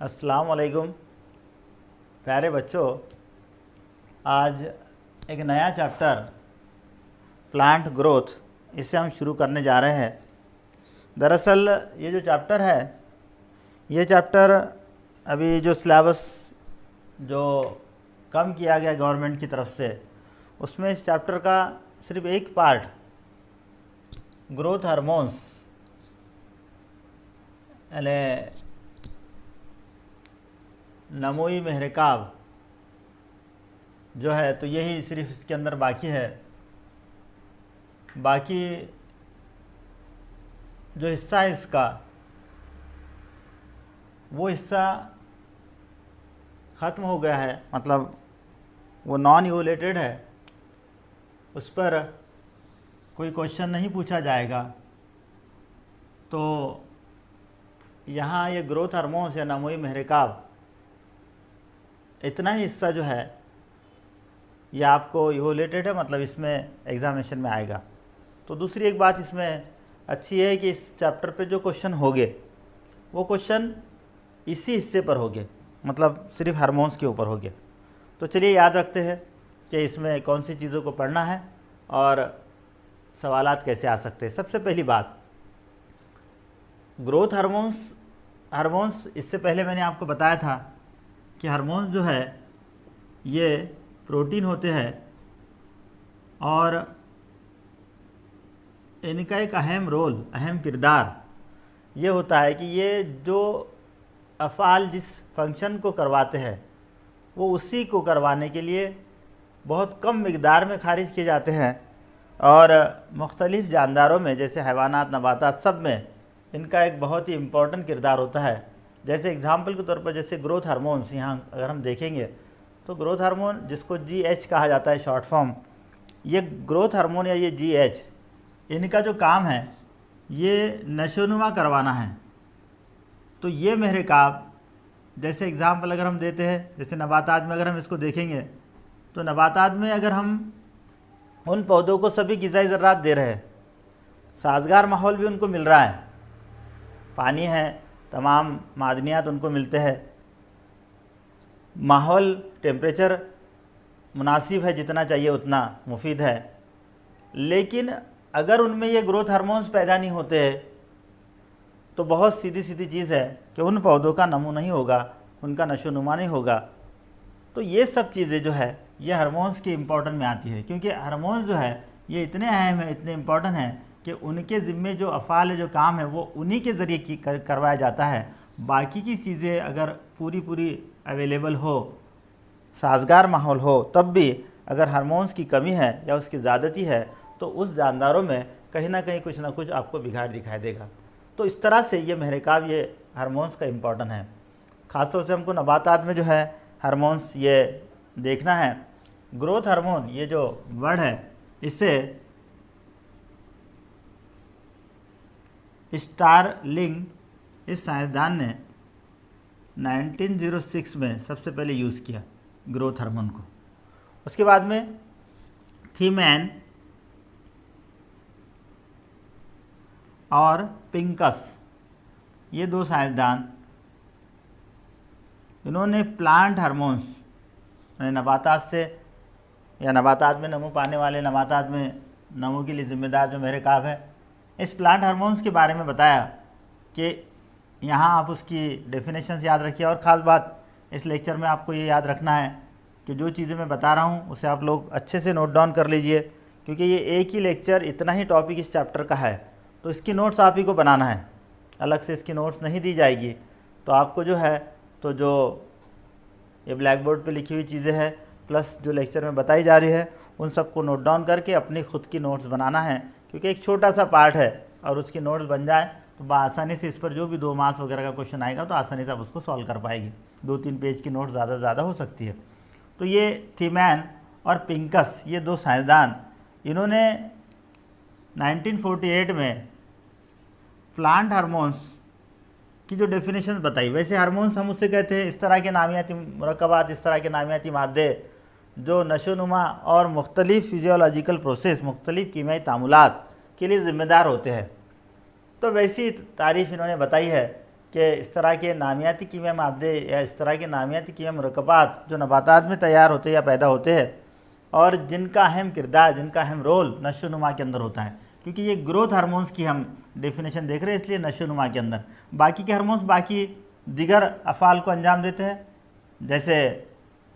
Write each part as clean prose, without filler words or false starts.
अस्सलाम वालेकुम प्यारे बच्चों। आज एक नया चैप्टर प्लांट ग्रोथ इसे हम शुरू करने जा रहे हैं। दरअसल ये जो चैप्टर है, ये चैप्टर अभी जो सिलेबस जो कम किया गया गवर्नमेंट की तरफ से, उसमें इस चैप्टर का सिर्फ एक पार्ट ग्रोथ हार्मोन्स यानी नमोई महरकाब जो है, तो यही सिर्फ इसके अंदर बाकी है। बाकी जो हिस्सा है इसका, वो हिस्सा ख़त्म हो गया है, मतलब वो नॉन इवोलेटेड है, उस पर कोई क्वेश्चन नहीं पूछा जाएगा। तो यहाँ ये ग्रोथ हार्मोन्स या नमोई महरकाब, इतना ही हिस्सा जो है ये आपको इवोलेटेड है, मतलब इसमें एग्जामिनेशन में आएगा। तो दूसरी एक बात इसमें अच्छी है कि इस चैप्टर पे जो क्वेश्चन होंगे वो क्वेश्चन इसी हिस्से पर होंगे, मतलब सिर्फ हार्मोन्स के ऊपर होंगे। तो चलिए याद रखते हैं कि इसमें कौन सी चीज़ों को पढ़ना है और सवालात कैसे आ सकते हैं। सबसे पहली बात, ग्रोथ हार्मोन्स इससे पहले मैंने आपको बताया था कि हार्मोन्स जो है ये प्रोटीन होते हैं और इनका एक अहम किरदार ये होता है कि ये जो अफ़आल जिस फंक्शन को करवाते हैं वो उसी को करवाने के लिए बहुत कम मिक़दार में खारिज किए जाते हैं। और मुख्तलिफ़ जानदारों में, जैसे हैवानात, नबातात, सब में इनका एक बहुत ही इम्पोर्टेंट किरदार होता है। जैसे एग्जाम्पल के तौर पर जैसे ग्रोथ हार्मोन्स यहाँ अगर हम देखेंगे तो ग्रोथ हार्मोन जिसको GH कहा जाता है शॉर्ट फॉर्म, ये ग्रोथ हार्मोन या ये GH, इनका जो काम है ये नशोनुमा करवाना है। तो ये महरकाब, जैसे एग्जाम्पल अगर हम देते हैं, जैसे नबातात में अगर हम इसको देखेंगे तो नबातात में अगर हम उन पौधों को सभी ग़िज़ाई ज़र्रात दे रहे हैं, साज़गार माहौल भी उनको मिल रहा है, पानी है, तमाम मादनियात उनको मिलते हैं, माहौल टेम्परेचर मुनासिब है, जितना चाहिए उतना मुफीद है, लेकिन अगर उनमें ये ग्रोथ हार्मोन्स पैदा नहीं होते तो बहुत सीधी चीज़ है कि उन पौधों का नमो नहीं होगा, उनका नशोनुमा नहीं होगा। तो ये सब चीज़ें जो है ये हार्मोन्स के इम्पोर्टेंट में आती है, क्योंकि हार्मोन्स जो है ये इतने अहम है, इतने इम्पोर्टेंट हैं कि उनके ज़िम्मे जो अफ़ाल है, जो काम है, वो उन्हीं के ज़रिए करवाया जाता है। बाकी की चीज़ें अगर पूरी अवेलेबल हो, साज़गार माहौल हो, तब भी अगर हार्मोन्स की कमी है या उसकी ज़्यादती है तो उस जानदारों में कहीं ना कहीं कुछ ना कुछ आपको बिगाड़ दिखाई देगा। तो इस तरह से ये महरकाब, ये हार्मोन्स का इम्पोर्टेंट है। ख़ासतौर से हमको नबातात में जो है हार्मोन्स ये देखना है। ग्रोथ हार्मोन ये जो वर्ड है, इसे स्टारलिंग इस साइंसदान ने 1906 में सबसे पहले यूज़ किया ग्रोथ हार्मोन को। उसके बाद में थीमैन और पिंकस, ये दो साइंसदान, इन्होंने प्लांट हार्मोन्स नबातात से या नबातात में नमो पाने वाले, नबातात में नमो के लिए ज़िम्मेदार जो महरकाब है, इस प्लांट हार्मोन्स के बारे में बताया कि यहाँ आप उसकी डेफिनेशंस याद रखिए। और ख़ास बात इस लेक्चर में आपको ये याद रखना है कि जो चीज़ें मैं बता रहा हूँ उसे आप लोग अच्छे से नोट डाउन कर लीजिए, क्योंकि ये एक ही लेक्चर, इतना ही टॉपिक इस चैप्टर का है, तो इसकी नोट्स आप ही को बनाना है, अलग से इसकी नोट्स नहीं दी जाएगी। तो आपको जो है, तो जो ये ब्लैक बोर्ड पर लिखी हुई चीज़ें हैं प्लस जो लेक्चर में बताई जा रही है, उन सबको नोट डाउन करके अपनी खुद की नोट्स बनाना है, क्योंकि एक छोटा सा पार्ट है और उसकी नोट्स बन जाए तो आसानी से इस पर जो भी 2 मार्क्स वगैरह का क्वेश्चन आएगा तो आसानी से आप उसको सॉल्व कर पाएगी। 2-3 पेज की नोट्स ज़्यादा से ज़्यादा हो सकती है। तो ये थीमैन और पिंकस, ये दो साइंसदान, इन्होंने 1948 में प्लांट हार्मोन्स की जो डेफिनेशन बताई। वैसे हार्मोन्स हम उससे कहते हैं इस तरह के नामियाती मुरक्कबात, इस तरह के नामियाती मादे जो नशोनुमा और मुख्तलिफ़ फिजियोलॉजिकल प्रोसेस, मुख्तलिफ़ कीमियाई तामुलात के लिए ज़िम्मेदार होते हैं। तो वैसी तारीफ़ इन्होंने बताई है कि इस तरह के नामियाती कीमिया मादे या इस तरह के नामियाती कीमिया मरकबात जो नबातात में तैयार होते हैं या पैदा होते हैं और जिनका अहम किरदार, जिनका अहम रोल नशोनुमा के अंदर होता है, क्योंकि ये ग्रोथ हार्मोन्स की हम डेफिनेशन देख रहे हैं इसलिए नशोनुमा के अंदर बाकी के हार्मोन्स बाकी दिगर अफ़ाल को अंजाम देते हैं। जैसे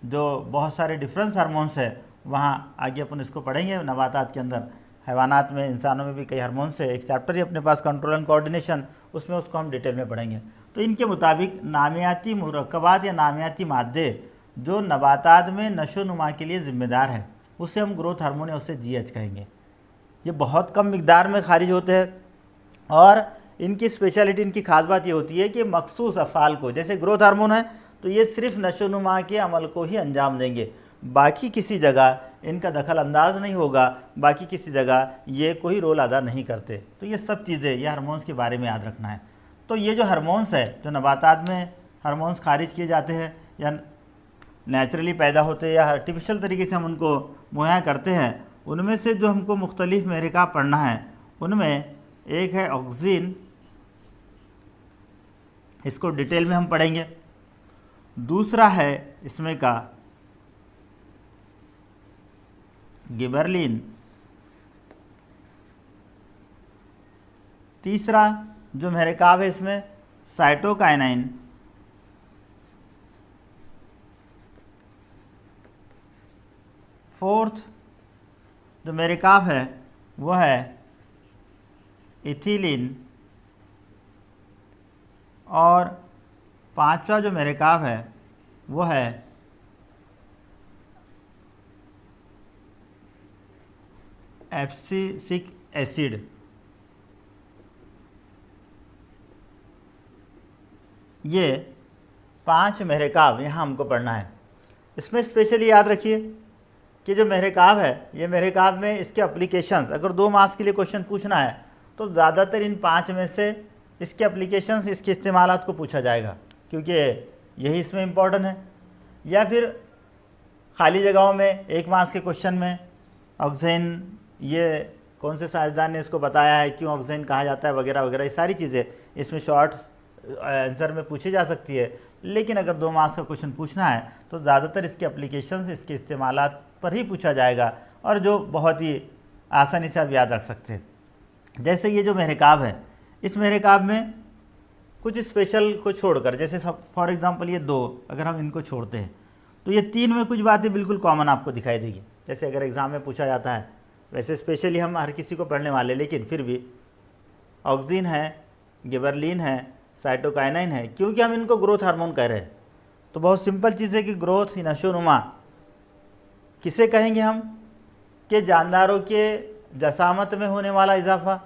जो बहुत सारे डिफरेंस हार्मोन्स है वहाँ आगे अपन इसको पढ़ेंगे नबातात के अंदर, हैवानात में, इंसानों में भी कई हार्मोन्स है, एक चैप्टर ही अपने पास कंट्रोल एंड कोऑर्डिनेशन, उसमें उसको हम डिटेल में पढ़ेंगे। तो इनके मुताबिक नामियाती मुरक्कबात या नामियाती मादे जो नबातात में नशोनुमा के लिए ज़िम्मेदार है उसे हम ग्रोथ हार्मोन या उसे GH कहेंगे। ये बहुत कम मिकदार में खारिज होते हैं और इनकी स्पेशलिटी, इनकी खास बात ये होती है कि मखसूस अफ़ाल को, जैसे ग्रोथ हार्मोन है तो ये सिर्फ नशोनुमा के अमल को ही अंजाम देंगे, बाकी किसी जगह इनका दखल अंदाज नहीं होगा, बाकी किसी जगह ये कोई रोल अदा नहीं करते। तो ये सब चीज़ें, ये हार्मोन्स के बारे में याद रखना है। तो ये जो हार्मोन्स है, जो नबातात में हार्मोन्स खारिज किए जाते हैं या नेचुरली पैदा होते हैं या आर्टिफिशियल तरीके से हम उनको मुहैया करते हैं, उनमें से जो हमको मुख्तलिफ महरिकात पढ़ना है उनमें एक है ऑक्सिन, इसको डिटेल में हम पढ़ेंगे। दूसरा है इसमें का गिबरलिन। तीसरा जो महरिकाब है इसमें साइटोकाइनाइन। फोर्थ जो महरिकाब है वो है इथिलीन। और पांचवा जो महरिकाब है वो है एब्सिसिक एसिड। ये 5 महरिकाब यहाँ हमको पढ़ना है। इसमें स्पेशली याद रखिए कि जो महरिकाब है, ये महरिकाब में इसके एप्लीकेशंस, अगर 2 मार्क्स के लिए क्वेश्चन पूछना है तो ज़्यादातर इन 5 में से इसके एप्लीकेशंस, इसके इस्तेमालात को पूछा जाएगा, क्योंकि यही इसमें इम्पोर्टेंट है। या फिर खाली जगहों में 1 मार्क्स के क्वेश्चन में ऑक्सीजन, ये कौन से साइंसदान ने इसको बताया है, क्यों ऑक्सीजन कहा जाता है, वगैरह वगैरह, ये सारी चीज़ें इसमें शॉर्ट आंसर में पूछी जा सकती है। लेकिन अगर 2 मार्क्स का क्वेश्चन पूछना है तो ज़्यादातर इसके एप्लीकेशंस, इसके इस्तेमालात पर ही पूछा जाएगा, और जो बहुत ही आसानी से आप याद रख सकते हैं। जैसे ये जो महरिकाब है, इस महरिकाब में कुछ स्पेशल को छोड़कर, जैसे फॉर एग्जांपल ये 2 अगर हम इनको छोड़ते हैं तो ये 3 में कुछ बातें बिल्कुल कॉमन आपको दिखाई देगी। जैसे अगर एग्ज़ाम में पूछा जाता है, वैसे स्पेशली हम हर किसी को पढ़ने वाले, लेकिन फिर भी ऑक्सिन है, गिबरलिन है, साइटोकाइनाइन है, क्योंकि हम इनको ग्रोथ हार्मोन कह रहे हैं। तो बहुत सिंपल चीज़ है कि ग्रोथ, नशोनुमा किसे कहेंगे हम, कि जानदारों के जसामत में होने वाला इजाफा,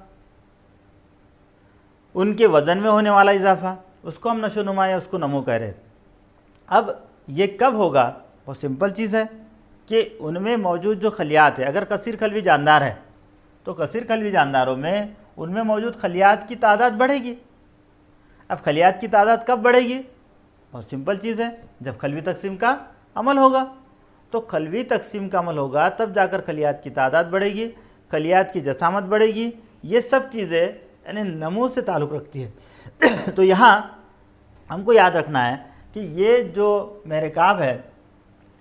उनके वज़न में होने वाला इजाफा, उसको हम नशोनुमा या उसको नमो कह रहे हैं। अब ये कब होगा, बहुत सिंपल चीज़ है कि उनमें मौजूद जो खलियात है, अगर कसीर खलवी जानदार है तो कसीर खलवी जानदारों में उनमें मौजूद खलियात की तादाद बढ़ेगी। अब खलियात की तादाद कब बढ़ेगी, बहुत सिंपल चीज़ है, जब खलवी तकसीम का अमल होगा। तो खलवी तकसीम का अमल होगा तब जाकर खलियात की तादाद बढ़ेगी, खलियात की जसामत बढ़ेगी। ये सब चीज़ें यानी नमो से ताल्लुक़ रखती है। तो यहाँ हमको याद रखना है कि ये जो महरिकाब है,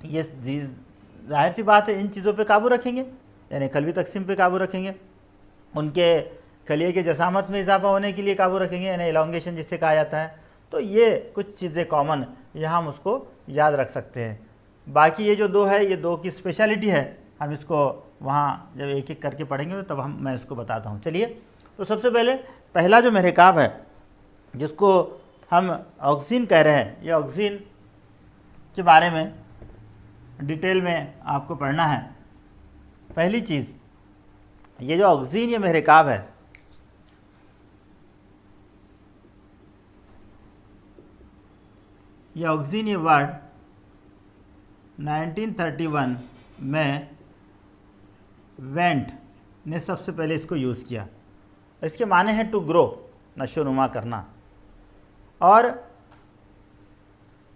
ये जाहिर सी बात है इन चीज़ों पे काबू रखेंगे, यानी खलवी तकसीम पे काबू रखेंगे, उनके खलिए के जसामत में इजाफा होने के लिए काबू रखेंगे, यानी एलोंगेशन जिसे कहा जाता है। तो ये कुछ चीज़ें कॉमन यहाँ हम उसको याद रख सकते हैं। बाकी ये जो 2 है, ये 2 की स्पेशलिटी है, हम इसको वहाँ जब एक एक करके पढ़ेंगे तब मैं इसको बताता हूँ। चलिए, तो सबसे पहले पहला जो महरिकाब है जिसको हम ऑक्सिन कह रहे हैं, ये ऑक्सिन के बारे में डिटेल में आपको पढ़ना है। पहली चीज़, ये जो ऑक्सिन, ये महरिकाब है, ये ऑक्सिन, ये वर्ड 1931 में वेंट ने सबसे पहले इसको यूज़ किया। इसके माने हैं टू ग्रो, नशोनुमा करना। और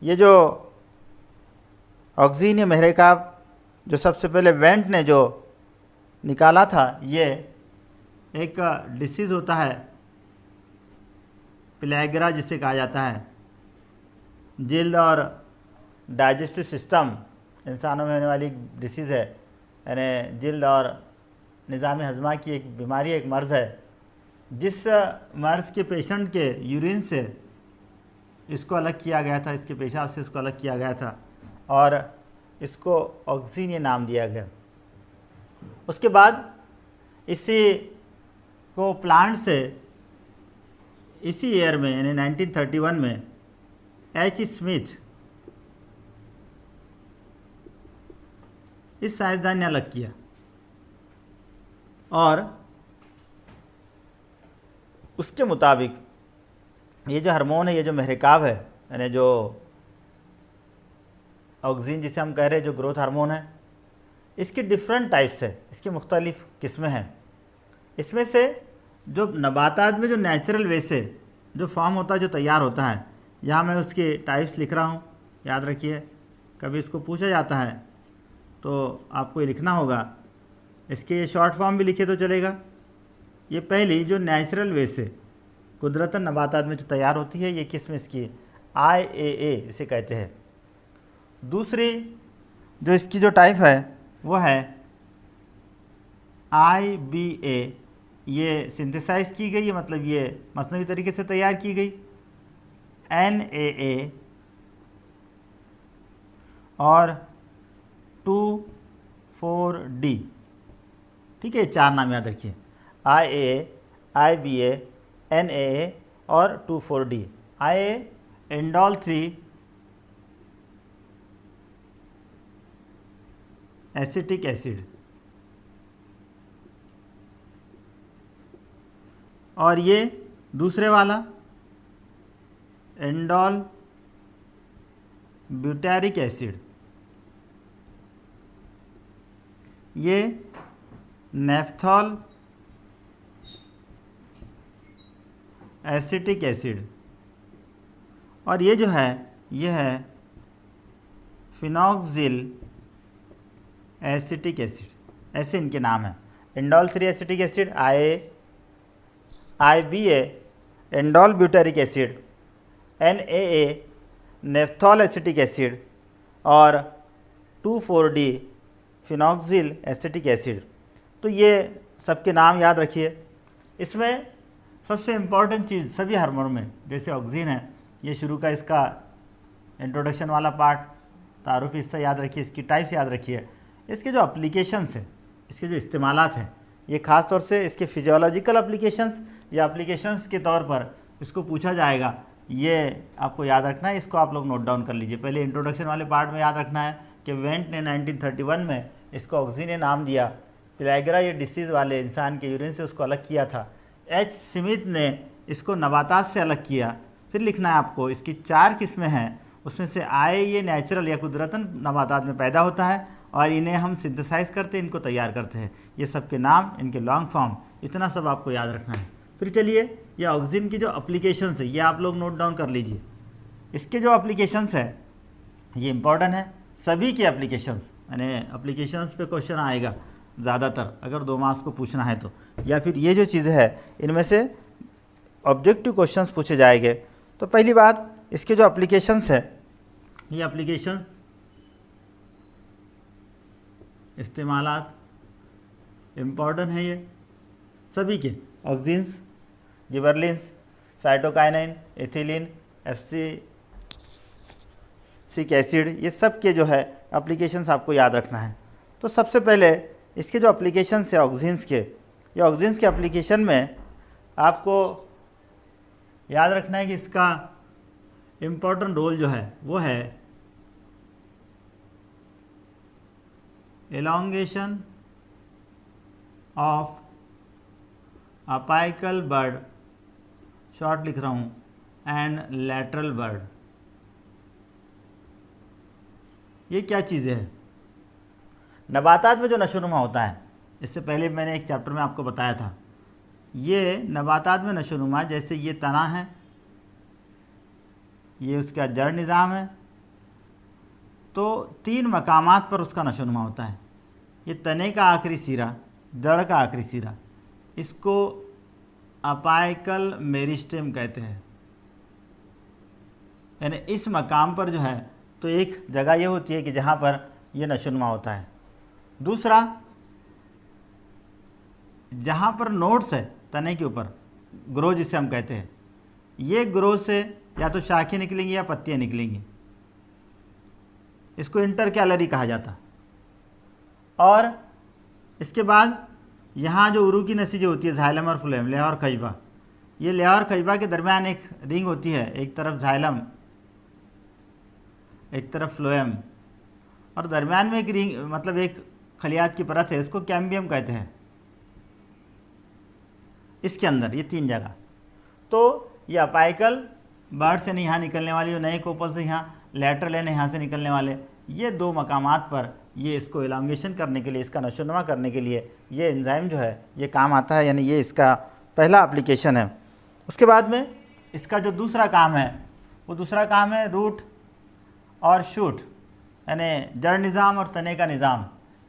ये जो ऑक्सिन, ये महरिकाब जो सबसे पहले वेंट ने जो निकाला था, ये एक डिसीज़ होता है पिलैग्रा जिसे कहा जाता है, जिल्द और डाइजेस्टिव सिस्टम, इंसानों में होने वाली डिसीज़ है, यानी जिल्द और निज़ाम हज़मा की एक बीमारी, एक मर्ज़ है, जिस मर्ज़ के पेशेंट के यूरिन से इसको अलग किया गया था, इसके पेशाब से इसको अलग किया गया था और इसको ऑक्सीन ये नाम दिया गया। उसके बाद इसी को प्लांट से इसी ईयर में यानी 1931 में एच स्मिथ इस साइंसदान ने अलग किया और उसके मुताबिक ये जो हार्मोन है, ये जो महरिकाव है, यानी जो ऑक्सीन जिसे हम कह रहे हैं, जो ग्रोथ हार्मोन है, इसके डिफरेंट टाइप्स है, इसकी मुख्तलिफ किस्में हैं। इसमें से जो नबातात में जो नेचुरल वे से जो फॉर्म होता है, जो तैयार होता है, यहाँ मैं उसके टाइप्स लिख रहा हूँ, याद रखिए। कभी इसको पूछा जाता है तो आपको ये लिखना होगा, इसके शॉर्ट फॉर्म भी लिखे तो चलेगा। ये पहली जो नेचुरल वे से कुदरतन नबातात में जो तैयार होती है, ये किस्म इसकी IAA इसे कहते हैं। दूसरी जो इसकी जो टाइप है वो है IBA, ये सिंथेसाइज की गई है, मतलब ये मसनवी तरीके से तैयार की गई। NAA और 2,4-D, ठीक है, चार नाम याद रखिए, IAA, IBA, NAA और 2,4-D। IA indole 3 acetic acid, और ये दूसरे वाला इंडोल ब्यूटारिक एसिड, ये नेफ्थॉल एसिटिक एसिड, और ये जो है ये है फिनॉक्सिल एसिटिक एसिड, ऐसे इनके नाम हैं। Indole 3 acetic acid, IBA indole butyric acid, NAA naphthol acetic acid और 2,4-D फिनॉक्सिल एसिटिक एसिड। तो ये सबके नाम याद रखिए। इसमें सबसे इम्पॉर्टेंट चीज़ सभी हार्मोन में, जैसे ऑक्सीजन है, ये शुरू का इसका इंट्रोडक्शन वाला पार्ट, तारुफ हिस्सा याद रखिए, इसकी टाइप्स याद रखिए, इसके जो एप्लीकेशंस है, इसके जो इस्तेमालात हैं, ये ख़ास तौर से इसके फिजियोलॉजिकल एप्लीकेशंस या एप्लीकेशंस के तौर पर इसको पूछा जाएगा, ये आपको याद रखना है। इसको आप लोग नोट डाउन कर लीजिए। पहले इंट्रोडक्शन वाले पार्ट में याद रखना है कि वेंट ने 1931 में इसको ऑक्सीजन ने नाम दिया। पिलैग्रा ये डिसीज़ वाले इंसान के यूरिन से उसको अलग किया था। एच स्मिथ ने इसको नबातात से अलग किया। फिर लिखना है आपको, इसकी 4 किस्में हैं, उसमें से ये नेचुरल या कुदरतन नबातात में पैदा होता है और इन्हें हम सिंथेसाइज करते हैं, इनको तैयार करते हैं। ये सब के नाम, इनके लॉन्ग फॉर्म, इतना सब आपको याद रखना है। फिर चलिए, ये ऑक्सीजन की जो एप्लीकेशंस है, ये आप लोग नोट डाउन कर लीजिए। इसके जो एप्लीकेशंस है ये इंपॉर्टेंट है, सभी की एप्लीकेशंस, यानी एप्लीकेशंस पे क्वेश्चन आएगा ज़्यादातर, अगर 2 मार्क्स को पूछना है तो, या फिर ये जो चीज़ें है इनमें से ऑब्जेक्टिव क्वेश्चंस पूछे जाएंगे। तो पहली बात, इसके जो एप्लीकेशंस है, ये एप्लीकेशन इस्तेमालात इम्पॉर्टेंट है, ये सभी के, ऑक्सीन्स, गिबरलिन्स, साइटोकाइनिन, एथिलीन, एब्सिसिक एसिड, ये सब के जो है एप्लीकेशंस आपको याद रखना है। तो सबसे पहले इसके जो एप्लीकेशंस है ऑक्सीन्स के, ये ऑक्सीन्स के एप्लीकेशन में आपको याद रखना है कि इसका इम्पोर्टेंट रोल जो है वो है elongation of apical bird, short लिख रहा हूँ, एंड लैटरल बर्ड। ये क्या चीज़ें हैं? नबातात में जो नशोनुमा होता है, इससे पहले मैंने एक चैप्टर में आपको बताया था, ये नबातात में नशोनुमा, जैसे ये तना है, ये उसका जड़ निज़ाम है, तो 3 मकामात पर उसका नशोनुमा होता है। ये तने का आखिरी सिरा, जड़ का आखिरी सिरा, इसको अपाइकल मेरिस्टेम कहते हैं। यानी इस मकाम पर जो है तो एक जगह ये होती है कि जहाँ पर ये नशोनुमा होता है। दूसरा, जहाँ पर नोड्स है तने के ऊपर, ग्रो जिसे हम कहते हैं, ये ग्रो से या तो शाखें निकलेंगी या पत्तियाँ निकलेंगी, इसको इंटरकैलरी कहा जाता। और इसके बाद यहाँ जो उरू की नसी जो होती है जाइलम और फ्लोएम, लेहा और खजबा, ये लेहा और खजबा के दरमियान एक रिंग होती है, एक तरफ जाइलम एक तरफ फ्लोएम, और दरमियान में एक रिंग मतलब एक खलियात की परत है, इसको कैम्बियम कहते हैं। इसके अंदर ये 3 जगह, तो ये अपाइकल बर्ड से यहाँ निकलने वाली, जो नए कोपल से यहाँ लैटरल है यहाँ से निकलने वाले, ये 2 मकामात पर ये इसको इलांगेशन करने के लिए, इसका नशोनुमा करने के लिए ये एंजाइम जो है ये काम आता है, यानी ये इसका पहला एप्लीकेशन है। उसके बाद में इसका जो दूसरा काम है वो दूसरा काम है रूट और शूट, यानी जड़ निज़ाम और तने का निज़ाम,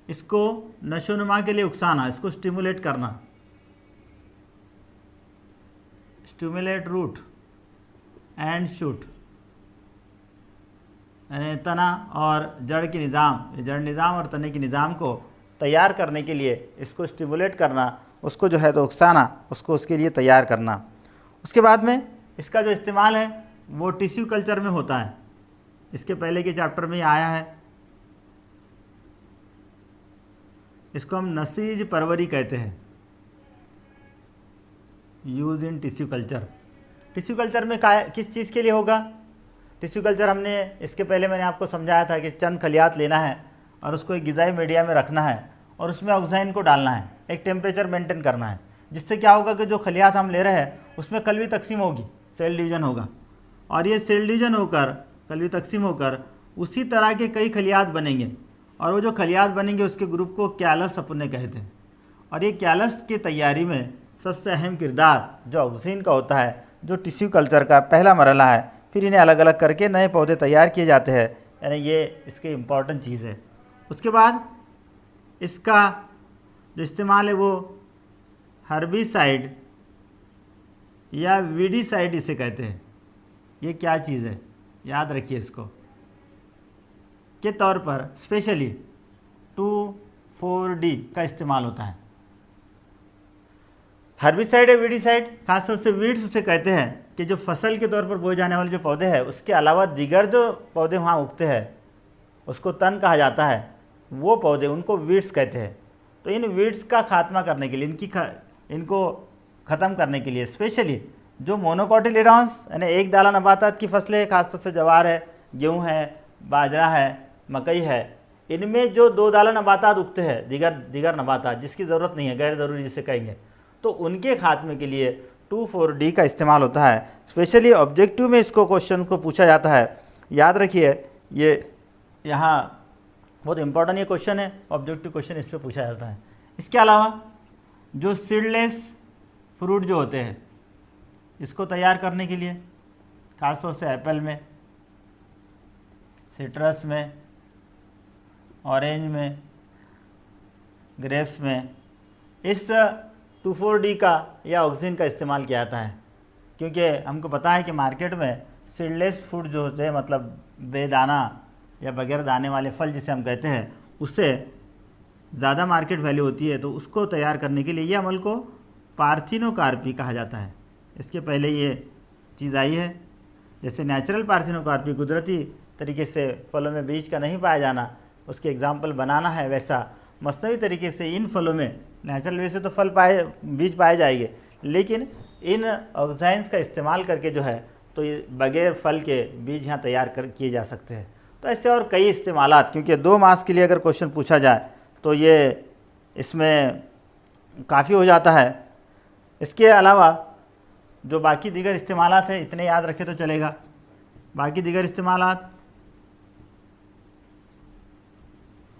इसको नशोनुमा के लिए उकसाना, इसको स्टिमुलेट करना, स्टिमुलेट रूट एंड शूट, यानी तना और जड़ की निज़ाम, जड़ निज़ाम और तने की निज़ाम को तैयार करने के लिए इसको स्टिमुलेट करना, उसको जो है तो उकसाना, उसको उसके लिए तैयार करना। उसके बाद में इसका जो इस्तेमाल है वो टिश्यू कल्चर में होता है, इसके पहले के चैप्टर में आया है। इसको हम नसीज परवरी कहते हैं, use in tissue culture. Tissue culture में किस चीज़ के लिए होगा? टिश्यू कल्चर हमने इसके पहले मैंने आपको समझाया था कि चंद खलियात लेना है और उसको एक ग़िज़ाई मीडिया में रखना है और उसमें ऑक्साइन को डालना है, एक टेम्परेचर मेंटेन करना है, जिससे क्या होगा कि जो खलियात हम ले रहे हैं उसमें कलवी तकसीम होगी, सेल डिवीज़न होगा, और ये सेल डिवीज़न होकर कलवी तकसीम होकर उसी तरह के कई खलियात बनेंगे, और वो जो खलियात बनेंगे उसके ग्रुप को कैलस अपने कहते हैं। और ये कैलस की तैयारी में सबसे अहम किरदार जो ऑक्सीन का होता है, जो टिश्यू कल्चर का पहला मरहला है। फिर इन्हें अलग अलग करके नए पौधे तैयार किए जाते हैं, यानी ये इसकी इम्पॉर्टेंट चीज़ है। उसके बाद इसका जो इस्तेमाल है वो हर्बिसाइड या वीडिसाइड इसे कहते हैं। ये क्या चीज़ है याद रखिए इसको, के तौर पर स्पेशली 2,4-D का इस्तेमाल होता है। हर्बिसाइड या वीडिसाइड खासतौर से वीड्स उसे कहते हैं कि जो फसल के तौर पर बोए जाने वाले जो पौधे हैं उसके अलावा दीगर जो पौधे वहाँ उगते हैं उसको तन कहा जाता है, वो पौधे उनको वीड्स कहते हैं। तो इन वीड्स का खात्मा करने के लिए, इनको ख़त्म करने के लिए स्पेशली जो मोनोकोटिलेडॉन्स यानी एक दाला नबातात की फसलें, खासतौर से जवार है, गेहूँ है, बाजरा है, मकई है, इनमें जो 2 दाला नबातात उगते हैं, दीगर नबातात जिसकी ज़रूरत नहीं है, गैर ज़रूरी जिसे कहेंगे, तो उनके खात्मे के लिए 2,4-D का इस्तेमाल होता है। स्पेशली ऑब्जेक्टिव में इसको क्वेश्चन को पूछा जाता है, याद रखिए ये यहाँ बहुत इंपॉर्टेंट ये क्वेश्चन है, ऑब्जेक्टिव क्वेश्चन इस पर पूछा जाता है। इसके अलावा जो सीडलेस फ्रूट जो होते हैं इसको तैयार करने के लिए, खासतौर से एप्पल में, सिट्रस में, ऑरेंज में, ग्रेप्स में, इस 2,4-D का या ऑक्सीन का इस्तेमाल किया जाता है, क्योंकि हमको पता है कि मार्केट में सीडलेस फ्रूट जो होते हैं, मतलब बेदाना या बगैर दाने वाले फल जिसे हम कहते हैं, उससे ज़्यादा मार्केट वैल्यू होती है। तो उसको तैयार करने के लिए ये अमल को पार्थिनोकार्पी कहा जाता है। इसके पहले ये चीज़ आई है, जैसे नेचुरल पार्थिनोकार्पी कुदरती तरीके से फलों में बीज का नहीं पाया जाना, उसके एग्जाम्पल बनाना है, वैसा मसनवी तरीके से इन फलों में नेचुरल वे से तो बीज पाए जाएंगे, लेकिन इन ऑक्साइंस का इस्तेमाल करके जो है तो ये बगैर फल के बीज यहाँ तैयार किए जा सकते हैं। तो ऐसे और कई इस्तेमालात, क्योंकि 2 मार्क्स के लिए अगर क्वेश्चन पूछा जाए तो ये इसमें काफ़ी हो जाता है। इसके अलावा जो बाकी दीगर इस्तेमालात हैं इतने याद रखें तो चलेगा। बाकी दीगर इस्तेमालात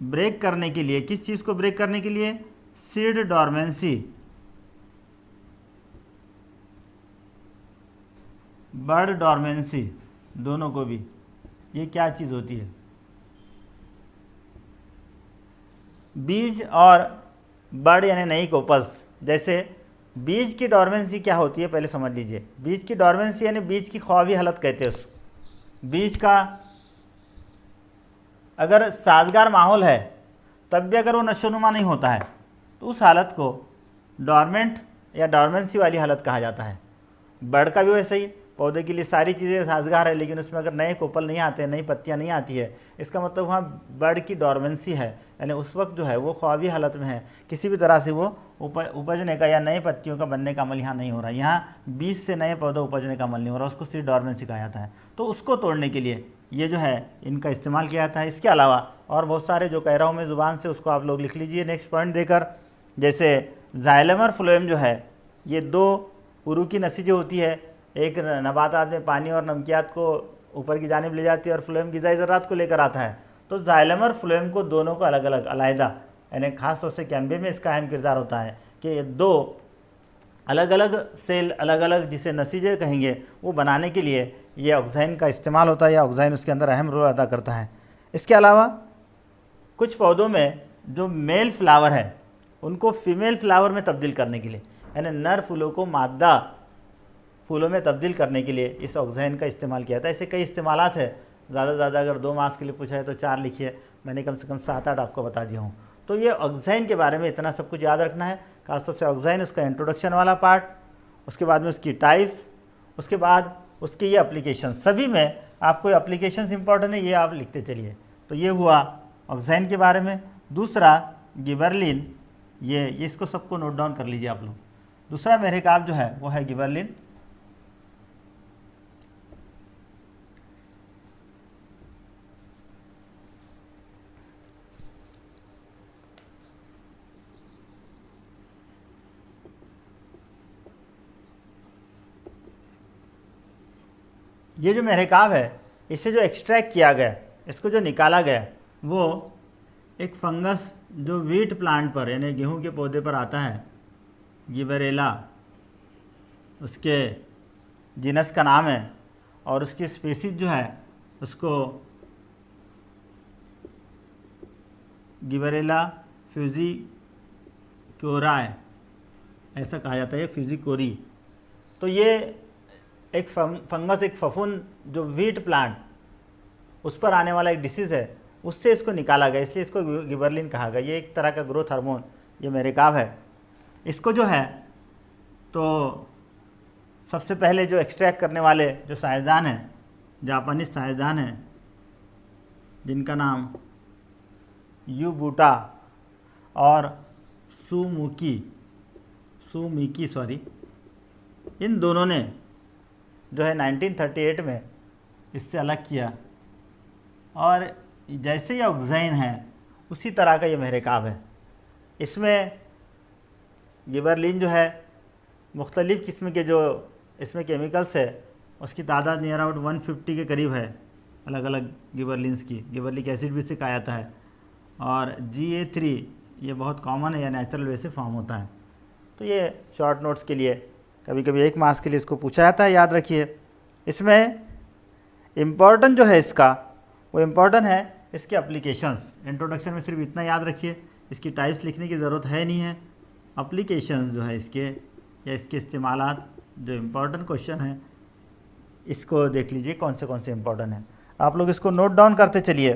ब्रेक करने के लिए, किस चीज़ को ब्रेक करने के लिए? सीड डॉर्मेंसी, बर्ड डॉर्मेंसी, दोनों को भी। ये क्या चीज़ होती है? बीज और बर्ड यानी नई कोपल्स, जैसे बीज की डॉर्मेंसी क्या होती है पहले समझ लीजिए। बीज की डॉर्मेंसी यानी बीज की ख्वाबी हालत कहते हैं उसको। बीज का अगर साजगार माहौल है तब भी अगर वो नशोनुमा नहीं होता है तो उस हालत को डॉर्मेंट या डॉर्मेंसी वाली हालत कहा जाता है। बर्ड का भी वैसे ही, पौधे के लिए सारी चीज़ें साजगार है लेकिन उसमें अगर नए कोपल नहीं आते हैं, नई पत्तियां नहीं आती है, इसका मतलब वहाँ बर्ड की डॉर्मेंसी है, यानी उस वक्त जो है वो ख्वाबी हालत में है, किसी भी तरह से वो उपजने का या नए पत्तियों का बनने का अमल यहाँ नहीं हो रहा। यहाँ बीज से नए पौधे उपजने का अमल नहीं हो रहा, उसको सिर्फ डॉर्मेंसी कहा जाता है। तो उसको तोड़ने के लिए ये जो है इनका इस्तेमाल किया जाता है। इसके अलावा और बहुत सारे जो कह रहा हूँ मैं ज़ुबान से, उसको आप लोग लिख लीजिए नेक्स्ट पॉइंट देकर। जैसे जाइलम और फ्लोएम जो है ये दो उरू की नसी जो होती है, एक नबातात में पानी और नमकियात को ऊपर की जानिब ले जाती है और फ्लोएम ग़िज़ाई ज़रात को लेकर आता है। तो जाइलम और फ्लोएम को दोनों को अलग अलग अलहदा, यानी ख़ास तौर से कैम्बे में इसका अहम किरदार होता है कि ये दो अलग अलग सेल, अलग अलग जिसे नसीजे कहेंगे, वो बनाने के लिए ये ऑक्साइन का इस्तेमाल होता है या ऑक्साइन उसके अंदर अहम रोल अदा करता है। इसके अलावा कुछ पौधों में जो मेल फ्लावर है उनको फीमेल फ्लावर में तब्दील करने के लिए, यानी नर फूलों को मादा फूलों में तब्दील करने के लिए इस ऑक्साइन का इस्तेमाल किया था। ऐसे कई इस्तेमालात है, ज़्यादा से ज़्यादा अगर 2 मार्क्स के लिए पूछा है तो 4 लिखिए, मैंने कम से कम 7-8 आपको बता दिया हूँ। तो ये ऑक्साइन के बारे में इतना सब कुछ याद रखना है, खासतौर से ऑक्साइन, उसका इंट्रोडक्शन वाला पार्ट, उसके बाद में उसकी टाइप्स, उसके बाद उसके ये एप्लीकेशन, सभी में आपको एप्लीकेशंस इंपॉर्टेंट है, ये आप लिखते चलिए। तो ये हुआ ऑक्साइन के बारे में। दूसरा गिबरलिन, ये इसको सबको नोट डाउन कर लीजिए आप लोग। दूसरा महरकाब जो है वो है गिबरलिन। ये जो महरकाब है, इसे जो एक्सट्रैक्ट किया गया, इसको जो निकाला गया, वो एक फंगस जो वीट प्लांट पर यानी गेहूं के पौधे पर आता है, गिबरेला उसके जीनस का नाम है, और उसकी स्पीसीज जो है उसको गिबरेला फ्यूजिकोराई ऐसा कहा जाता है, फ्यूजिकोरी। तो ये एक फंगस, एक फफूंद जो वीट प्लांट उस पर आने वाला एक डिसीज़ है, उससे इसको निकाला गया, इसलिए इसको गिबरलिन कहा गया। ये एक तरह का ग्रोथ हार्मोन ये महरकाब है। इसको जो है तो सबसे पहले जो एक्सट्रैक्ट करने वाले जो साइंसदान हैं, जापानी साइंसदान हैं, जिनका नाम यूबूटा और सुमिकी इन दोनों ने जो है 1938 में इससे अलग किया, और जैसे ये ऑक्साइन है उसी तरह का ये महरकाब है। इसमें गिबरलिन जो है मुख्तलिफ़ किस्म के जो इसमें केमिकल्स है उसकी तादाद नियर अबाउट 150 के करीब है, अलग अलग गिबरलिन्स की। गिबरलिक एसिड भी इसे कहा जाता है, और GA3 ये बहुत कॉमन है या नेचुरल वे से फॉर्म होता है। तो ये शॉर्ट नोट्स के लिए कभी कभी 1 मार्क्स के लिए इसको पूछा जाता है, याद रखिए। इसमें इम्पॉर्टेंट जो है इसका, वो इम्पॉर्टेंट है इसके एप्लीकेशंस। इंट्रोडक्शन में सिर्फ इतना याद रखिए, इसकी टाइप्स लिखने की ज़रूरत है नहीं है। एप्लीकेशंस जो है इसके या इसके इस्तेमालात जो इम्पॉर्टेंट क्वेश्चन है, इसको देख लीजिए कौन से इम्पॉर्टेंट हैं। आप लोग इसको नोट डाउन करते चलिए।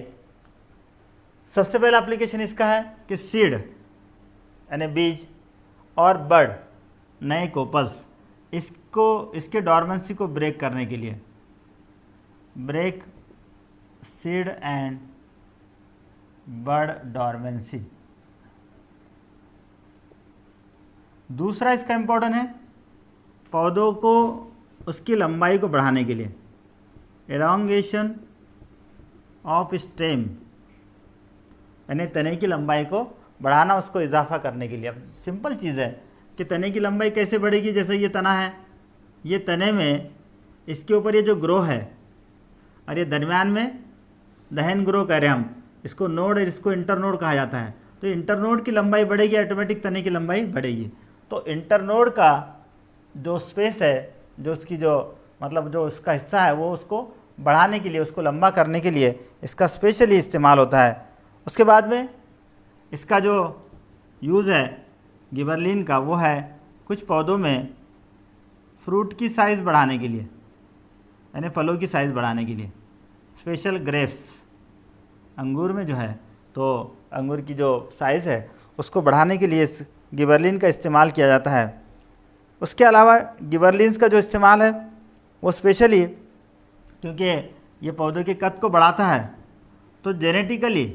सबसे पहला एप्लीकेशन इसका है कि सीड यानी बीज और बर्ड नए कोपल्स, इसको इसके डॉर्मेंसी को ब्रेक करने के लिए, break seed and bud dormancy. दूसरा इसका इम्पोर्टेंट है पौधों को उसकी लंबाई को बढ़ाने के लिए, एलोंगेशन ऑफ स्टेम, यानी तने की लंबाई को बढ़ाना, उसको इजाफा करने के लिए। अब सिंपल चीज़ है कि तने की लंबाई कैसे बढ़ेगी। जैसे ये तना है, ये तने में इसके ऊपर ये जो ग्रो है और ये दरमियान में दहन ग्रो कह रहे हैं हम, इसको नोड और इसको इंटरनोड कहा जाता है। तो इंटरनोड की लंबाई बढ़ेगी, ऑटोमेटिक तने की लंबाई बढ़ेगी। तो इंटरनोड का जो स्पेस है, जो उसकी जो मतलब जो उसका हिस्सा है, वो उसको बढ़ाने के लिए, उसको लंबा करने के लिए इसका स्पेशली इस्तेमाल होता है। उसके बाद में इसका जो यूज़ है गिबरलिन का, वो है कुछ पौधों में फ्रूट की साइज़ बढ़ाने के लिए, यानी फलों की साइज़ बढ़ाने के लिए। स्पेशल ग्रेप्स, अंगूर में जो है तो अंगूर की जो साइज़ है उसको बढ़ाने के लिए इस गिबरलिन का इस्तेमाल किया जाता है। उसके अलावा गिबरलिन्स का जो इस्तेमाल है वो स्पेशली क्योंकि ये पौधों के कद को बढ़ाता है, तो जेनेटिकली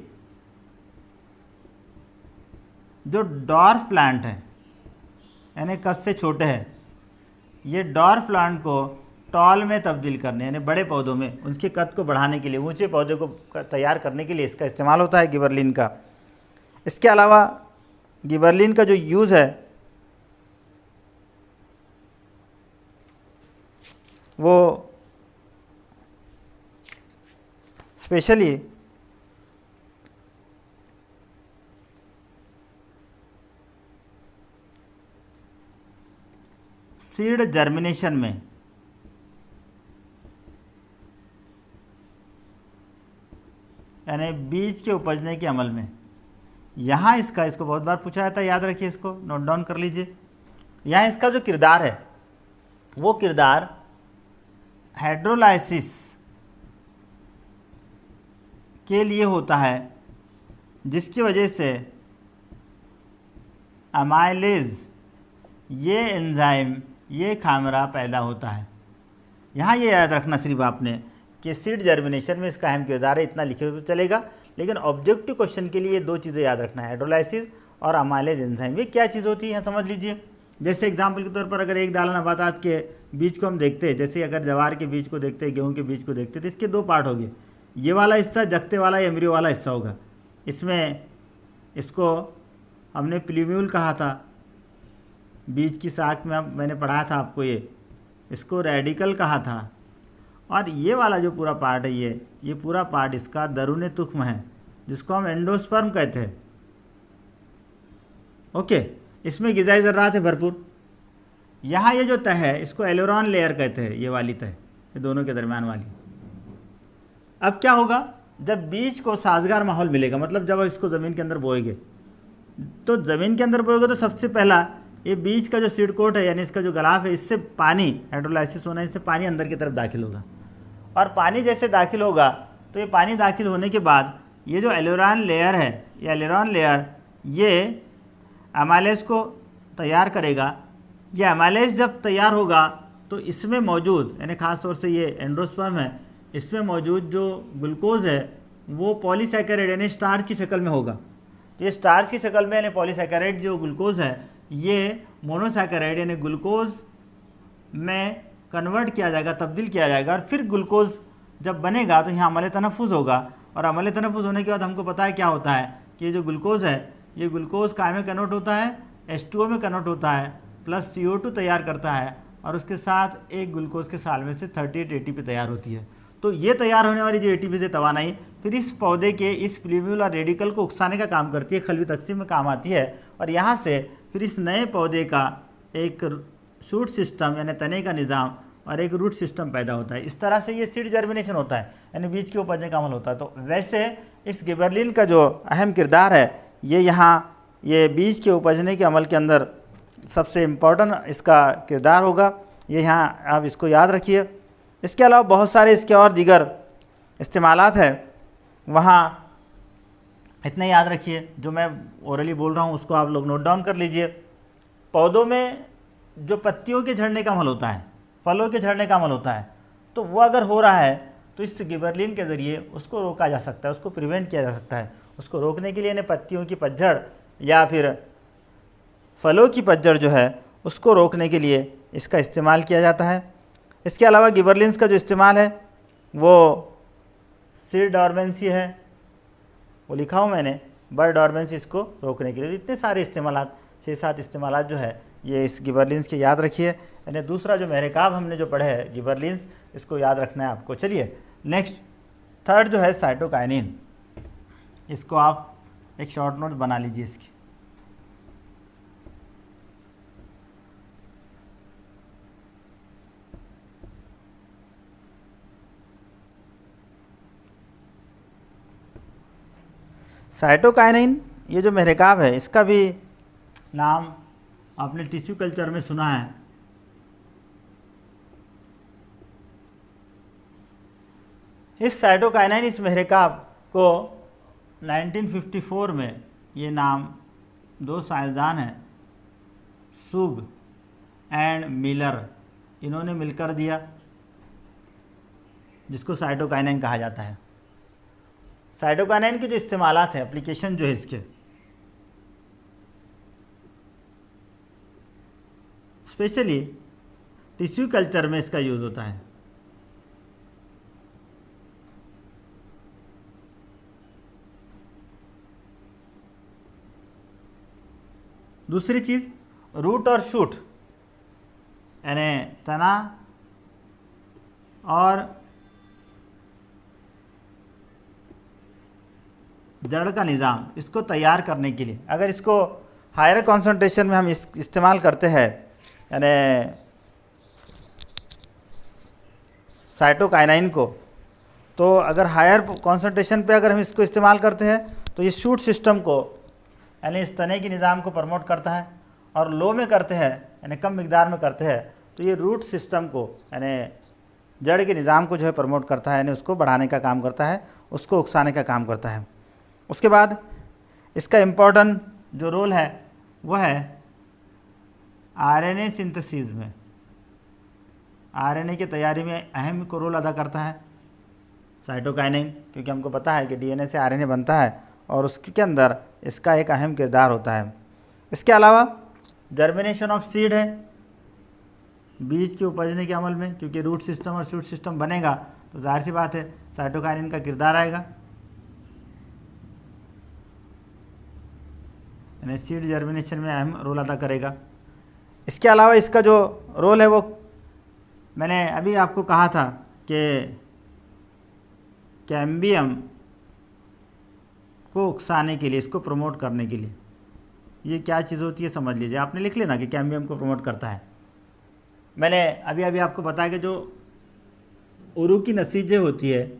जो डॉर्फ प्लांट है यानी कद से छोटे हैं, ये डॉर्फ प्लांट को टॉल में तब्दील करने यानी बड़े पौधों में उनके कद को बढ़ाने के लिए, ऊंचे पौधे को तैयार करने के लिए इसका इस्तेमाल होता है गिबरलिन का। इसके अलावा गिबरलिन का जो यूज़ है वो स्पेशली सीड जर्मिनेशन में, यानी बीज के उपजने के अमल में। यहाँ इसको बहुत बार पूछा जाता है, याद रखिए, इसको नोट डाउन कर लीजिए। यहाँ इसका जो किरदार है वो किरदार हाइड्रोलाइसिस के लिए होता है, जिसकी वजह से अमाइलेज ये एंजाइम ये खामरा पैदा होता है। यहाँ ये याद रखना सिर्फ आपने कि सीड जर्मिनेशन में इसका अहम किरदार है, इतना लिखे तो चलेगा, लेकिन ऑब्जेक्टिव क्वेश्चन के लिए दो चीज़ें याद रखना है, हाइड्रोलाइसिस और अमाइलेज एंजाइम। ये क्या चीज़ होती है यहाँ समझ लीजिए। जैसे एग्जाम्पल के तौर पर अगर एक दाला नबातात के बीज को हम देखते हैं, जैसे अगर जवार के बीज को देखते हैं, गेहूँ के बीज को देखते हैं, तो इसके दो पार्ट हो गए। ये वाला हिस्सा जगते वाला एम्ब्रियो वाला हिस्सा होगा, इसमें इसको हमने प्लूम्यूल कहा था, बीज की साख में मैंने पढ़ाया था आपको, ये इसको रेडिकल कहा था। और ये वाला जो पूरा पार्ट है ये पूरा पार्ट इसका दरूने तुख्म है, जिसको हम एंडोस्पर्म कहते हैं। ओके, इसमें ग़िज़ाई ज़र्रात है भरपूर। यहाँ ये जो तह है इसको एलोरॉन लेयर कहते हैं, ये वाली तह, ये दोनों के दरमियान वाली। अब क्या होगा, जब बीज को साजगार माहौल मिलेगा, मतलब जब इसको ज़मीन के अंदर बोएंगे, तो ज़मीन के अंदर बोएंगे तो सबसे पहला ये बीज का जो सीड कोट है यानी इसका जो गलाफ है, इससे पानी, हाइड्रोलाइसिस होना, इससे पानी अंदर की तरफ दाखिल होगा। और पानी जैसे दाखिल होगा तो ये पानी दाखिल होने के बाद ये जो एलोरॉन लेयर है, ये एलोरॉन लेयर ये अमाइलेज को तैयार करेगा। ये अमाइलेज जब तैयार होगा तो इसमें मौजूद, यानी ख़ास तौर से ये एंडोस्पर्म है, इसमें मौजूद जो ग्लूकोज है वो पॉलीसैकेराइड यानी स्टार्च की शक्ल में होगा। तो ये स्टार्च की शक्ल में यानी पॉलीसैकेराइड जो ग्लूकोज है ये मोनोसैकेराइड यानी ग्लूकोज में कन्वर्ट किया जाएगा, तब्दील किया जाएगा। और फिर ग्लूकोज जब बनेगा तो यहाँ अमल तनफ़ुज़ होगा, और अमल तनफ़ुज़ होने के बाद हमको पता है क्या होता है कि ये जो ग्लूकोज है ये ग्लूकोज काय में कन्वर्ट होता है, H2O में कन्वर्ट होता है, प्लस CO2 तैयार करता है, और उसके साथ एक ग्लूकोज के साल में से 38 ATP तैयार होती है। तो ये तैयार होने वाली जो ATP से तवानाई फिर इस पौधे के इस प्लूम्यूल और रेडिकल को उकसाने का काम करती है, खलवी तकसीम में काम आती है, और यहाँ से फिर इस नए पौधे का एक शूट सिस्टम यानी तने का निज़ाम और एक रूट सिस्टम पैदा होता है। इस तरह से ये सीड जर्मिनेशन होता है, यानी बीज के उपजने का अमल होता है। तो वैसे इस गिबरलिन का जो अहम किरदार है ये यहाँ ये बीज के उपजने के अमल के अंदर सबसे इम्पोर्टेंट इसका किरदार होगा। ये यहाँ आप इसको याद रखिए। इसके अलावा बहुत सारे इसके और दीगर इस्तेमालात है, वहाँ इतने याद रखिए। जो मैं ओरली बोल रहा हूँ उसको आप लोग नोट डाउन कर लीजिए। पौधों में जो पत्तियों के झड़ने का अमल होता है, फलों के झड़ने का अमल होता है, तो वो अगर हो रहा है तो इस गिबरलिन के ज़रिए उसको रोका जा सकता है, उसको प्रिवेंट किया जा सकता है। उसको रोकने के लिए इन्हें पत्तियों की पतझड़ या फिर फलों की पतझड़ जो है उसको रोकने के लिए इसका इस्तेमाल किया जाता है। इसके अलावा गिबरलिन्स का जो इस्तेमाल है वो सीड डॉर्मेंसी है, वो लिखा हूँ मैंने, बर्ड डॉर्मेंसी इसको रोकने के लिए। इतने सारे इस्तेमालात, 6-7 इस्तेमालात जो है ये इस गिबरलिन्स के याद रखिए। यानी दूसरा जो महरकाब हमने जो पढ़े है गिबरलिन्स, इसको याद रखना है आपको। चलिए नेक्स्ट, थर्ड जो है साइटोकाइनिन, इसको आप एक शॉर्ट नोट बना लीजिए इसकी। साइटोकाइनिन ये जो महरकाब है इसका भी नाम आपने टिश्यू कल्चर में सुना है। इस साइटोकाइनाइन, इस मेहरकाब को 1954 में ये नाम दो साइंसदान हैं, सुग एंड मिलर, इन्होंने मिलकर दिया, जिसको साइटोकाइनाइन कहा जाता है। साइटोकाइनाइन के जो इस्तेमालात हैं, एप्लीकेशन जो है इसके, स्पेशली टिश्यू कल्चर में इसका यूज़ होता है। दूसरी चीज़, रूट और शूट यानी तना और जड़ का निज़ाम, इसको तैयार करने के लिए अगर इसको हायर कॉन्सेंट्रेशन में हम इस्तेमाल करते हैं, यानी साइटोकाइनाइन को, तो अगर हायर कॉन्सेंट्रेशन पे अगर हम इसको इस्तेमाल करते हैं तो ये शूट सिस्टम को यानी इस तने के निज़ाम को प्रमोट करता है, और लो में करते हैं यानी कम मिकदार में करते हैं तो ये रूट सिस्टम को यानी जड़ के निज़ाम को जो है प्रमोट करता है, यानी उसको बढ़ाने का काम करता है, उसको उकसाने का काम करता है। उसके बाद इसका इम्पोर्टेंट जो रोल है वह है आरएनए सिंथेसिस में, आरएनए की तैयारी में अहम को रोल अदा करता है साइटोकाइनिन, क्योंकि हमको पता है कि डीएनए से आरएनए बनता है और उसके अंदर इसका एक अहम किरदार होता है। इसके अलावा जर्मिनेशन ऑफ सीड है, बीज के उपजने के अमल में, क्योंकि रूट सिस्टम और शूट सिस्टम बनेगा तो जाहिर सी बात है साइटोकाइनिन का किरदार आएगा, यानी सीड जर्मिनेशन में अहम रोल अदा करेगा। इसके अलावा इसका जो रोल है वो मैंने अभी आपको कहा था कि कैम्बियम को उकसाने के लिए, इसको प्रमोट करने के लिए, ये क्या चीज़ होती है समझ लीजिए। आपने लिख लेना कि कैम्बियम को प्रमोट करता है। मैंने अभी आपको बताया कि जो उरु की नसीजें होती है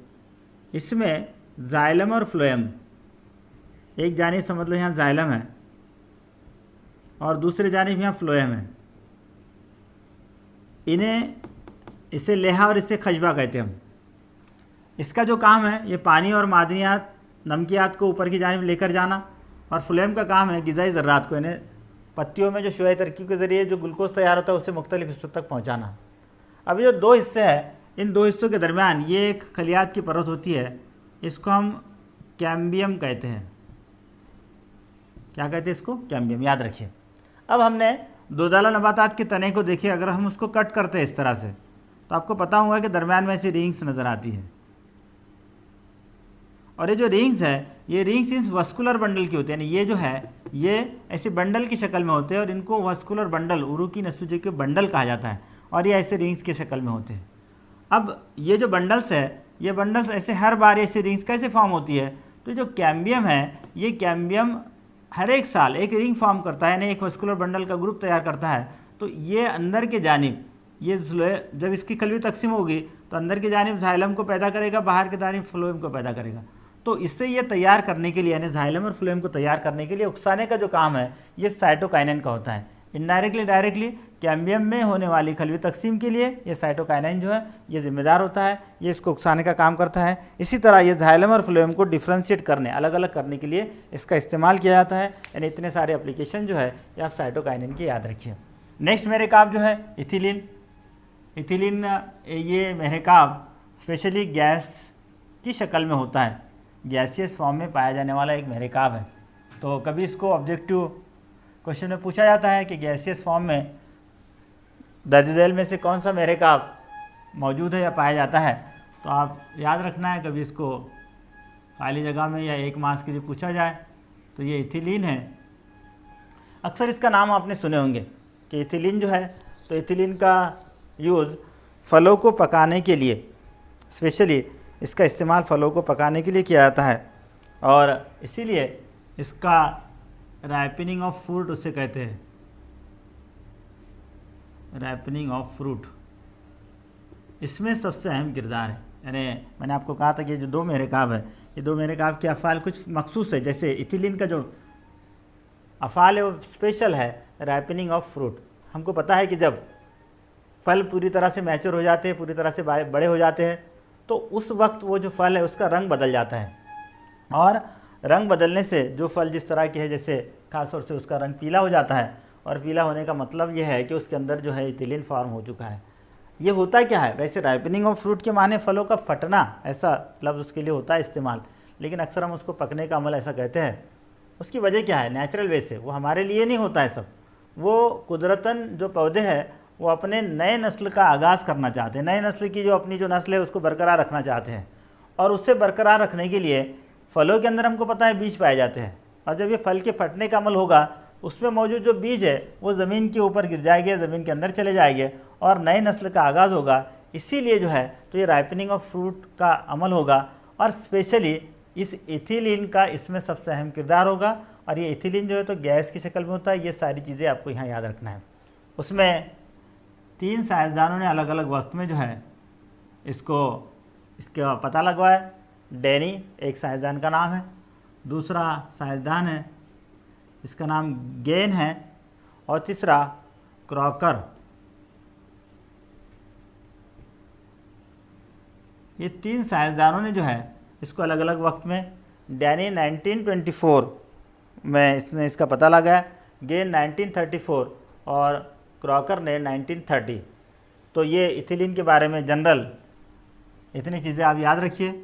इसमें जाइलम और फ्लोएम, एक जानिब समझ लो यहाँ जाइलम है और दूसरे जानिब यहाँ फ्लोएम है, इन्हें इसे लेहा और इसे खजबा कहते हैं हम। इसका जो काम है ये पानी और मादनियात, नमकियात को ऊपर की जानिब लेकर जाना, और फ्लोएम का काम है ग़िज़ाई ज़र्रात को, यानी पत्तियों में जो शुआई तरकीब के ज़रिए जो ग्लूकोज तैयार होता है उसे मुख्तलिफ हिस्सों तक पहुँचाना। अब जो दो हिस्से हैं, इन दो हिस्सों के दरमियान ये एक खलियात की परत होती है, इसको हम कैम्बियम कहते हैं। क्या कहते हैं इसको? कैम्बियम, याद रखिए। अब हमने दोदाला नबातात के तने को देखिए, अगर हम उसको कट करते हैं इस तरह से तो आपको पता होगा कि दरमियान में ऐसी रिंग्स नज़र आती है, और ये जो रिंग्स है ये रिंग्स इस वस्कुलर बंडल की होती है, यानी ये जो है ये ऐसे बंडल की शक्ल में होते हैं और इनको वस्कुलर बंडल, उरु की नसूजे के बंडल कहा जाता है, और ये ऐसे रिंग्स की शक्ल में होते हैं। अब ये जो बंडल्स है, ये बंडल्स ऐसे हर बार ऐसे रिंग्स कैसे फॉर्म होती है, तो जो कैम्बियम है ये कैम्बियम हर एक साल एक रिंग फॉर्म करता है, यानी एक वस्कुलर बंडल का ग्रुप तैयार करता है। तो ये अंदर के जानिब, ये जब इसकी खलवी तकसीम होगी तो अंदर की जानिब जाइलम को पैदा करेगा, बाहर की जानिब फ्लोएम को पैदा करेगा। तो इससे ये तैयार करने के लिए, यानी जाइलम और फ्लोएम को तैयार करने के लिए उकसाने का जो काम है ये साइटोकाइनिन का होता है। इनडायरेक्टली डायरेक्टली कैम्बियम में होने वाली खलवी तकसीम के लिए ये साइटोकाइनिन जो है ये जिम्मेदार होता है, ये इसको उकसाने का काम करता है। इसी तरह ये जाइलम और फ्लोएम को डिफ्रेंशिएट करने, अलग अलग करने के लिए इसका इस्तेमाल किया जाता है। यानी इतने सारे एप्लीकेशन जो है ये आप साइटोकाइनिन की याद रखिए। नेक्स्ट महरकाब जो है इथिलीन। इथिलीन ये महरकाब स्पेशली गैस की शक्ल में होता है, गैसियस फॉर्म में पाया जाने वाला एक महरकाब है। तो कभी इसको ऑब्जेक्टिव क्वेश्चन में पूछा जाता है कि गैसियस फॉर्म में दर्ज झैल में से कौन सा महरकाब मौजूद है या पाया जाता है, तो आप याद रखना है कभी इसको खाली जगह में या एक मास के लिए पूछा जाए तो ये इथिलीन है। अक्सर इसका नाम आपने सुने होंगे कि इथिलीन जो है, तो इथिलीन का यूज़ फलों को पकाने के लिए, स्पेशली इसका इस्तेमाल फलों को पकाने के लिए किया जाता है, और इसीलिए इसका राइपनिंग ऑफ फ्रूट उसे कहते हैं, राइपनिंग ऑफ फ्रूट, इसमें सबसे अहम किरदार है। यानी मैंने आपको कहा था कि ये जो दो महरकाब है, ये दो महरकाब के अफ़ाल कुछ मखसूस है। जैसे इथिलीन का जो अफ़ाल है वो स्पेशल है, राइपनिंग ऑफ फ्रूट। हमको पता है कि जब फल पूरी तरह से मैच्योर हो जाते हैं, पूरी तरह से बड़े हो जाते हैं, तो उस वक्त वो जो फल है उसका रंग बदल जाता है, और रंग बदलने से जो फल जिस तरह के है, जैसे खास तौर से उसका रंग पीला हो जाता है, और पीला होने का मतलब यह है कि उसके अंदर जो है इथिलीन फॉर्म हो चुका है। ये होता क्या है, वैसे राइपनिंग ऑफ फ्रूट के माने फलों का फटना, ऐसा लफ्ज़ उसके लिए होता है इस्तेमाल, लेकिन अक्सर हम उसको पकने का अमल ऐसा कहते हैं। उसकी वजह क्या है, नेचुरल वे से, वो हमारे लिए नहीं होता है सब, वो कुदरतन जो पौधे हैं वो अपने नए नस्ल का आगाज़ करना चाहते हैं, नए नस्ल की जो अपनी जो नस्ल है उसको बरकरार रखना चाहते हैं, और उससे बरकरार रखने के लिए फलों के अंदर हमको पता है बीज पाए जाते हैं, और जब ये फल के फटने का अमल होगा उसमें मौजूद जो बीज है वो ज़मीन के ऊपर गिर जाएंगे, ज़मीन के अंदर चले जाएंगे, और नए नस्ल का आगाज़ होगा। इसीलिए जो है तो ये राइपनिंग ऑफ फ्रूट का अमल होगा, और स्पेशली इस इथिलीन का इसमें सबसे अहम किरदार होगा। और ये इथिलीन जो है तो गैस की शक्ल में होता है। ये सारी चीज़ें आपको यहाँ याद रखना है। उसमें 3 साइंसदानों ने अलग अलग वक्त में जो है इसका पता लगवाया। डेनी एक साइंसदान का नाम है, दूसरा साइंसदान है इसका नाम गेन है, और तीसरा क्रॉकर। ये 3 साइंसदानों ने जो है इसको अलग अलग वक्त में, डेनी 1924 में इसने इसका पता लगाया, गेन 1934 और क्रॉकर ने 1930। तो ये इथिलीन के बारे में जनरल इतनी चीज़ें आप याद रखिए।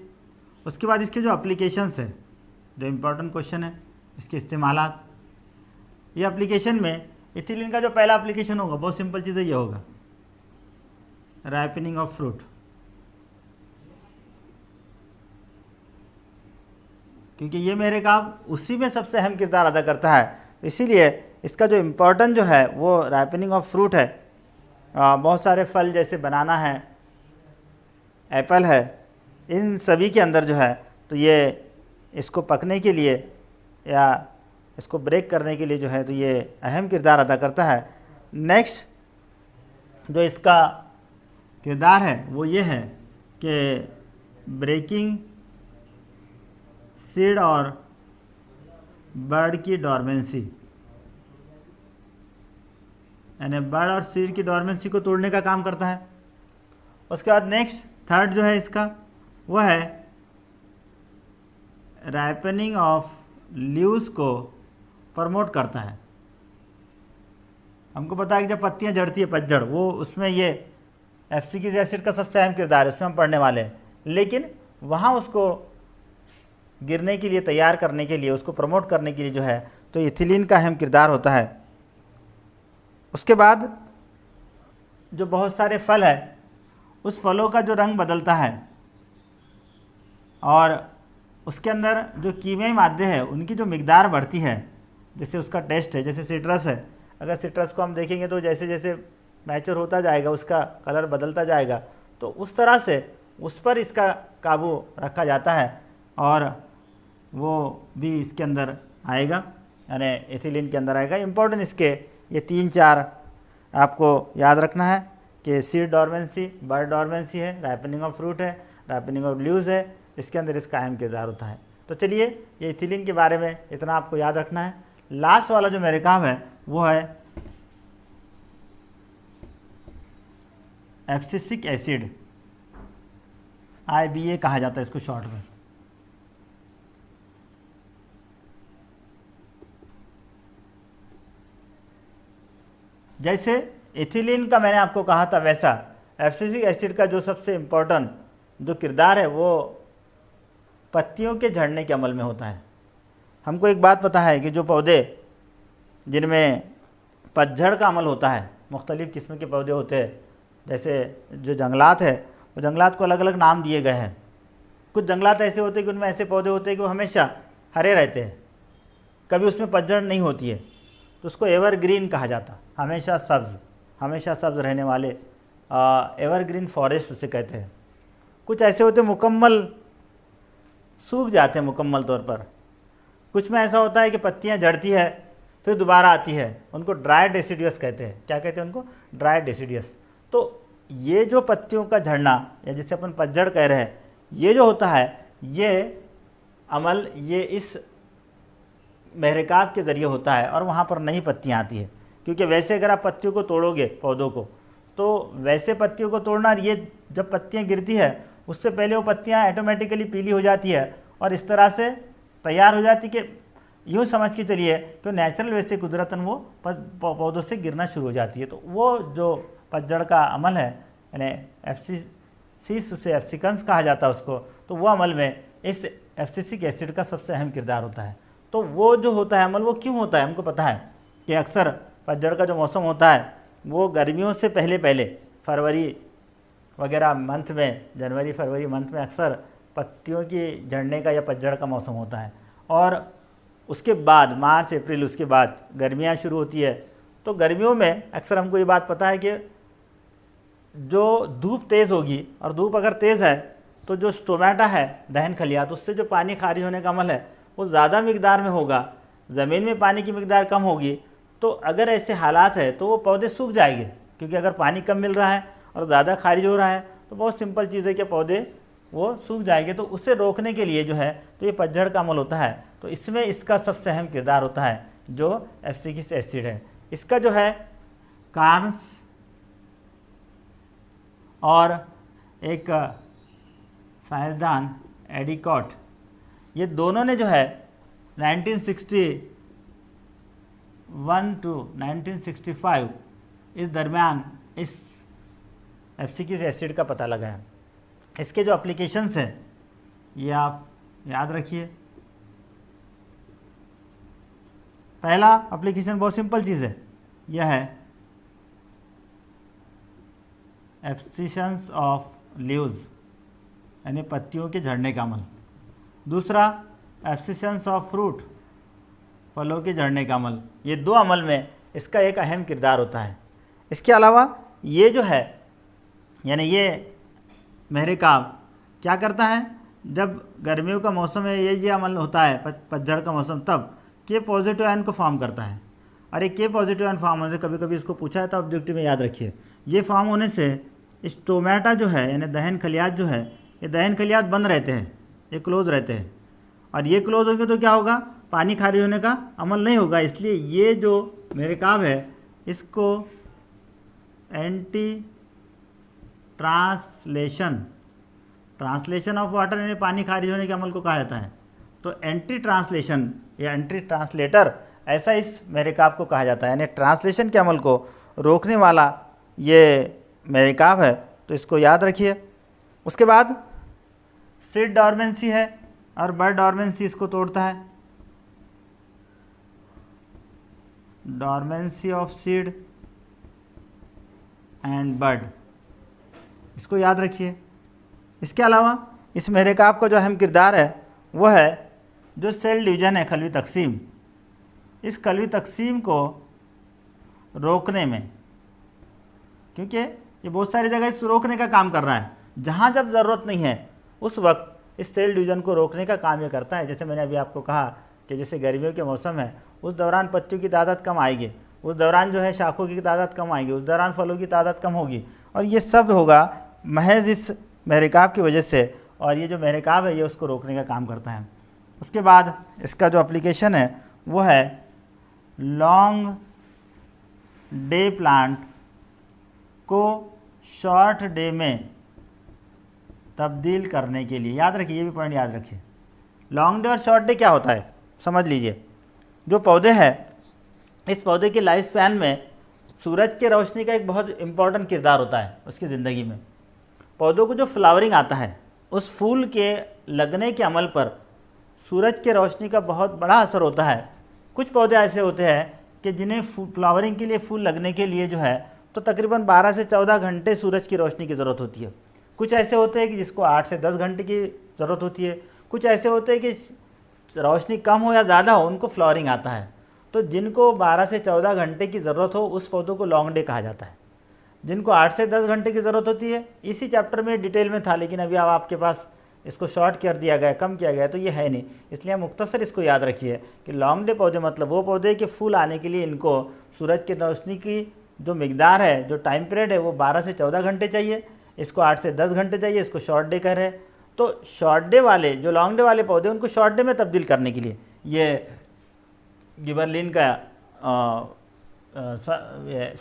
उसके बाद इसके जो एप्लीकेशंस है, जो इम्पोर्टेंट क्वेश्चन है, इसके इस्तेमालात। ये एप्लीकेशन में इथिलीन का जो पहला एप्लीकेशन होगा बहुत सिंपल चीज़ ये होगा, राइपनिंग ऑफ फ्रूट, क्योंकि ये मेरे काम उसी में सबसे अहम किरदार अदा करता है। इसीलिए इसका जो इम्पोर्टेंट जो है वो राइपनिंग ऑफ फ्रूट है। बहुत सारे फल जैसे बनाना है, एप्पल है, इन सभी के अंदर जो है तो ये इसको पकने के लिए या इसको ब्रेक करने के लिए जो है तो ये अहम किरदार अदा करता है। नेक्स्ट जो इसका किरदार है वो ये है कि ब्रेकिंग सीड और बर्ड की डॉर्मेंसी, यानी बर्ड और सीड की डॉर्मेंसी को तोड़ने का काम करता है। उसके बाद नेक्स्ट थर्ड जो है इसका वो है राइपनिंग ऑफ लीव्स को प्रमोट करता है। हमको पता है कि जब पत्तियां झड़ती है पतझड़, वो उसमें ये एब्सिक्सिक एसिड का सबसे अहम किरदार है, उसमें हम पढ़ने वाले हैं। लेकिन वहाँ उसको गिरने के लिए, तैयार करने के लिए, उसको प्रमोट करने के लिए जो है तो इथिलीन का अहम किरदार होता है। उसके बाद जो बहुत सारे फल है उस फलों का जो रंग बदलता है और उसके अंदर जो कीमियाई मादे हैं उनकी जो मिकदार बढ़ती है, जैसे उसका टेस्ट है, जैसे सिट्रस है, अगर सिट्रस को हम देखेंगे तो जैसे जैसे मैच्योर होता जाएगा उसका कलर बदलता जाएगा, तो उस तरह से उस पर इसका काबू रखा जाता है और वो भी इसके अंदर आएगा, यानी इथिलीन के अंदर आएगा। इम्पोर्टेंट इसके ये 3-4 आपको याद रखना है कि सीड डॉर्मेंसी, बर्ड डॉर्मेंसी है, राइपनिंग ऑफ फ्रूट है, राइपनिंग ऑफ लीव्स है, इसके अंदर इसका अहम किरदार होता है। तो चलिए ये इथिलीन के बारे में इतना आपको याद रखना है। लास्ट वाला जो मेरे काम है वो है एब्सिसिक एसिड, IBA कहा जाता है इसको शॉर्ट में। जैसे इथिलीन का मैंने आपको कहा था, वैसा एब्सिसिक एसिड का जो सबसे इम्पोर्टेंट जो किरदार है वो पत्तियों के झड़ने के अमल में होता है। हमको एक बात पता है कि जो पौधे जिनमें पतझड़ का अमल होता है, मुख्तलिफ़ किस्म के पौधे होते हैं, जैसे जो जंगलात है वो जंगलात को अलग अलग नाम दिए गए हैं। कुछ जंगलात ऐसे होते हैं कि उनमें ऐसे पौधे होते हैं कि वो हमेशा हरे रहते हैं, कभी उसमें पतझड़ नहीं होती है, तो उसको एवरग्रीन कहा जाता, हमेशा सब्ज़ रहने वाले एवरग्रीन फॉरेस्ट उसे कहते हैं। कुछ ऐसे होते मुकम्मल सूख जाते हैं मुकम्मल तौर पर। कुछ में ऐसा होता है कि पत्तियां झड़ती है फिर दोबारा आती है, उनको ड्राई डेसिडियस कहते हैं। क्या कहते हैं उनको? Dry deciduous. तो ये जो पत्तियों का झड़ना या जिसे अपन पतझड़ कह रहे हैं, ये जो होता है ये अमल ये इस महरकाब के ज़रिए होता है और वहाँ पर नई पत्तियाँ आती है। क्योंकि वैसे अगर आप पत्तियों को तोड़ोगे पौधों को, तो वैसे पत्तियों को तोड़ना, ये जब पत्तियाँ गिरती है उससे पहले वो पत्तियाँ ऑटोमेटिकली पीली हो जाती है और इस तरह से तैयार हो जाती कि यूँ समझ के चलिए कि नेचुरल वे से कुदरतन वो पौधों से गिरना शुरू हो जाती है। तो वो जो पतझड़ का अमल है, यानी एब्सिसिस, उसे एब्सिकन्स कहा जाता है उसको, तो वो अमल में इस एब्सिसिक एसिड का सबसे अहम किरदार होता है। तो वो जो होता है अमल, वो क्यों होता है? हमको पता है कि अक्सर पतझड़ का जो मौसम होता है वो गर्मियों से पहले पहले फरवरी वगैरह मंथ में, जनवरी फरवरी मंथ में अक्सर पत्तियों की झड़ने का या पतझड़ का मौसम होता है। और उसके बाद मार्च अप्रैल, उसके बाद गर्मियाँ शुरू होती है। तो गर्मियों में अक्सर हमको ये बात पता है कि जो धूप तेज़ होगी, और धूप अगर तेज़ है तो जो स्टोमेटा है, दहन खलियात, उससे जो पानी खारिज होने का अमल है वो ज़्यादा मिकदार में होगा। ज़मीन में पानी की मिकदार कम होगी। तो अगर ऐसे हालात है तो वो पौधे सूख जाएंगे, क्योंकि अगर पानी कम मिल रहा है और ज़्यादा खारिज हो रहा है तो बहुत सिंपल चीज़ है कि पौधे वो सूख जाएंगे। तो उसे रोकने के लिए जो है तो ये पतझड़ का अमल होता है। तो इसमें इसका सबसे अहम किरदार होता है जो एब्सिसिक एसिड है। इसका जो है कार्न्स और एक साइंसदान एडिकॉट, ये दोनों ने जो है 1961 टू 1965 इस दरमियान इस एब्सिसिक एसिड का पता लगाया। इसके जो एप्लीकेशंस हैं ये आप याद रखिए। पहला एप्लीकेशन बहुत सिंपल चीज़ है, यह है एब्सिशंस ऑफ लीव्स, यानी पत्तियों के झड़ने का अमल। दूसरा एब्सिशंस ऑफ फ्रूट, फलों के झड़ने का अमल। ये दो अमल में इसका एक अहम किरदार होता है। इसके अलावा ये जो है, यानी ये महरेकाब क्या करता है, जब गर्मियों का मौसम है ये अमल होता है पतझड़ का मौसम, तब के पॉजिटिव आयन को फॉर्म करता है। और एक के पॉजिटिव आयन फॉर्म होने से कभी कभी इसको पूछा है तो ऑब्जेक्टिव में याद रखिए, ये फॉर्म होने से स्टोमेटा जो है, यानी दहन खलियात जो है, ये दहन खलियात बंद रहते हैं, ये क्लोज रहते हैं। और ये क्लोज होंगे तो क्या होगा, पानी खारिज होने का अमल नहीं होगा। इसलिए ये जो महरेकाब है इसको एंटी ट्रांसलेशन ऑफ वाटर, यानी पानी खारिज होने के अमल को कहा जाता है। तो एंटी ट्रांसलेशन या एंटी ट्रांसलेटर, ऐसा इस महरेकाब को कहा जाता है, यानी ट्रांसलेशन के अमल को रोकने वाला ये महरेकाब है। तो इसको याद रखिए। उसके बाद सीड डॉर्मेंसी है और बर्ड डॉर्मेंसी इसको तोड़ता है। Dormancy of seed and bird, इसको याद रखिए। इसके अलावा इस महरेकाब का जो अहम किरदार है वो है जो सेल डिवीजन है, खलवी तकसीम। इस खलवी तकसीम को रोकने में, क्योंकि ये बहुत सारी जगह इस रोकने का काम कर रहा है, जहाँ जब ज़रूरत नहीं है उस वक्त इस सेल डिवीज़न को रोकने का काम ये करता है। जैसे मैंने अभी आपको कहा कि जैसे गर्मियों के मौसम है उस दौरान पत्तियों की तादाद कम आएगी, उस दौरान जो है शाखों की तादाद कम आएगी, उस दौरान फलों की तादाद कम होगी, और ये सब होगा महज इस महरेकाब की वजह से। और ये जो महरेकाब है ये उसको रोकने का काम करता है। उसके बाद इसका जो एप्लीकेशन है वो है लॉन्ग डे प्लांट को शॉर्ट डे में तब्दील करने के लिए। याद रखिए, ये भी पॉइंट याद रखिए। लॉन्ग डे और शॉर्ट डे क्या होता है समझ लीजिए। जो पौधे हैं, इस पौधे के लाइफ स्पैन में सूरज की रोशनी का एक बहुत इम्पोर्टेंट किरदार होता है उसकी ज़िंदगी में। पौधों को जो फ्लावरिंग आता है, उस फूल के लगने के अमल पर सूरज की रोशनी का बहुत बड़ा असर होता है। कुछ पौधे ऐसे होते हैं कि जिन्हें फ्लावरिंग के लिए, फूल लगने के लिए जो है तो तकरीबन 12 से 14 घंटे सूरज की रोशनी की ज़रूरत होती है। कुछ ऐसे होते हैं कि जिसको 8 से 10 घंटे की ज़रूरत होती है। कुछ ऐसे होते हैं कि रोशनी कम हो या ज़्यादा हो उनको फ्लावरिंग आता है। तो जिनको 12 से 14 घंटे की ज़रूरत हो उस पौधों को लॉन्ग डे कहा जाता है। जिनको 8 से 10 घंटे की ज़रूरत होती है, इसी चैप्टर में डिटेल में था, लेकिन अभी अब आपके पास इसको शॉर्ट कर दिया गया, कम किया गया, तो ये है नहीं, इसलिए आप मुख्तसर इसको याद रखिए कि लॉन्ग डे पौधे मतलब वो पौधे के फूल आने के लिए इनको सूरज की रोशनी की जो मिकदार है, जो टाइम पीरियड है, वो 12 से 14 घंटे चाहिए। इसको 8 से 10 घंटे चाहिए, इसको शॉर्ट डे कह रहे हैं। तो शॉर्ट डे वाले, जो लॉन्ग डे वाले पौधे, उनको शॉर्ट डे में तब्दील करने के लिए ये गिबरलिन का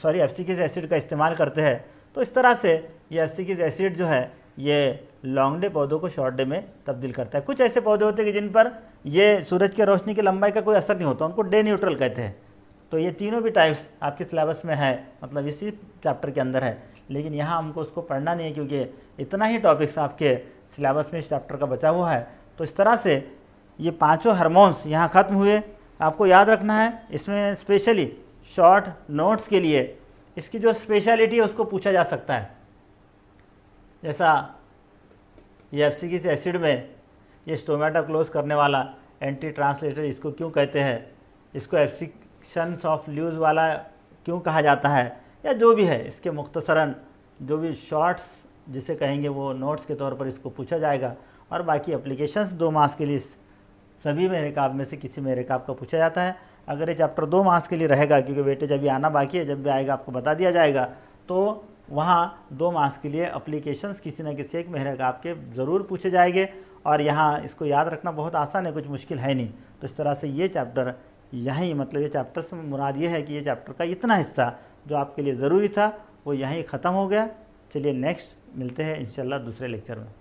एब्सिसिक एसिड का इस्तेमाल करते हैं। तो इस तरह से ये एब्सिसिक एसिड जो है ये लॉन्ग डे पौधों को शॉर्ट डे में तब्दील करता है। कुछ ऐसे पौधे होते हैं कि जिन पर ये सूरज की रोशनी की लंबाई का कोई असर नहीं होता, उनको डे न्यूट्रल कहते हैं। तो ये तीनों भी टाइप्स आपके सिलेबस में है, मतलब इसी चैप्टर के अंदर है, लेकिन यहाँ हमको उसको पढ़ना नहीं है क्योंकि इतना ही टॉपिक्स आपके सिलेबस में इस चैप्टर का बचा हुआ है। तो इस तरह से ये पांचों हार्मोन्स यहाँ ख़त्म हुए। आपको याद रखना है, इसमें स्पेशली शॉर्ट नोट्स के लिए इसकी जो स्पेशलिटी है उसको पूछा जा सकता है। जैसा ये एब्सिक्सिक एसिड में ये स्टोमेटा क्लोज करने वाला एंटी ट्रांसलेटर इसको क्यों कहते हैं, इसको एब्सिक्शंस ऑफ ल्यूज वाला क्यों कहा जाता है, या जो भी है इसके मुख्तसरन जो भी शॉर्ट्स जिसे कहेंगे वो नोट्स के तौर पर इसको पूछा जाएगा। और बाकी एप्लीकेशंस 2 मार्क्स के लिए सभी मेरे काब में से किसी मेरे काब का पूछा जाता है। अगर ये चैप्टर 2 मार्क्स के लिए रहेगा, क्योंकि वेटेज अभी आना बाकी है, जब भी आएगा आपको बता दिया जाएगा, तो वहाँ 2 मार्क्स के लिए एप्लीकेशंस किसी न किसी एक मेरे काब के ज़रूर पूछे जाएंगे। और यहाँ इसको याद रखना बहुत आसान है, कुछ मुश्किल है नहीं। तो इस तरह से ये चैप्टर यहीं, मतलब ये चैप्टर से मुराद ये है कि ये चैप्टर का इतना हिस्सा जो आपके लिए ज़रूरी था वो यहीं ख़त्म हो गया। चलिए नेक्स्ट मिलते हैं इंशाल्लाह दूसरे लेक्चर में।